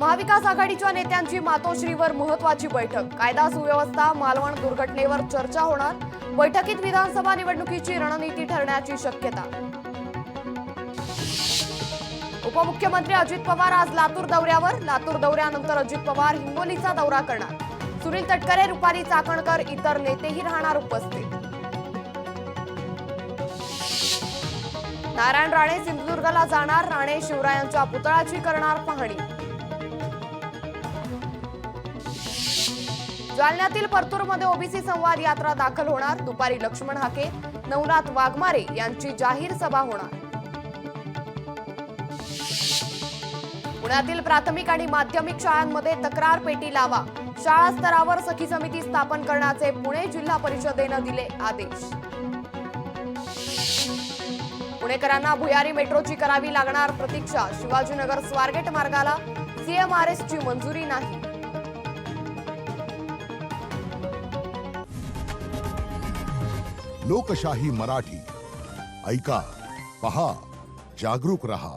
महाविकास आघाडीच्या नेत्यांची मातोश्रीवर महत्त्वाची बैठक। कायदा सुव्यवस्था मालवण दुर्घटनेवर चर्चा होणार। बैठकीत विधानसभा निवडणुकीची रणनीती ठरण्याची शक्यता। उपमुख्यमंत्री अजित पवार आज लातूर दौऱ्यावर। लातूर दौऱ्यानंतर अजित पवार हिंगोलीचा दौरा करणार। सुनील तटकरे, रुपाली चाकणकर इतर नेतेही राहणार उपस्थित। नारायण राणे सिंधुदुर्गला जाणार। राणे शिवरायांच्या पुतळ्याची करणार पाहणी। जालन्यातील परतूरमध्ये ओबीसी संवाद यात्रा दाखल होणार। दुपारी लक्ष्मण हाके, नवनाथ वाघमारे यांची जाहीर सभा होणार। पुण्यातील प्राथमिक आणि माध्यमिक शाळांमध्ये तक्रार पेटी लावा। शाळा स्तरावर सखी समिती स्थापन करण्याचे पुणे जिल्हा परिषदेनं दिले आदेश। पुणेकरांना भुयारी मेट्रोची करावी लागणार प्रतीक्षा। शिवाजीनगर स्वारगेट मार्गाला सीएमआरएसची मंजुरी नाही। लोकशाही मराठी ऐका, पहा, जागरूक रहा।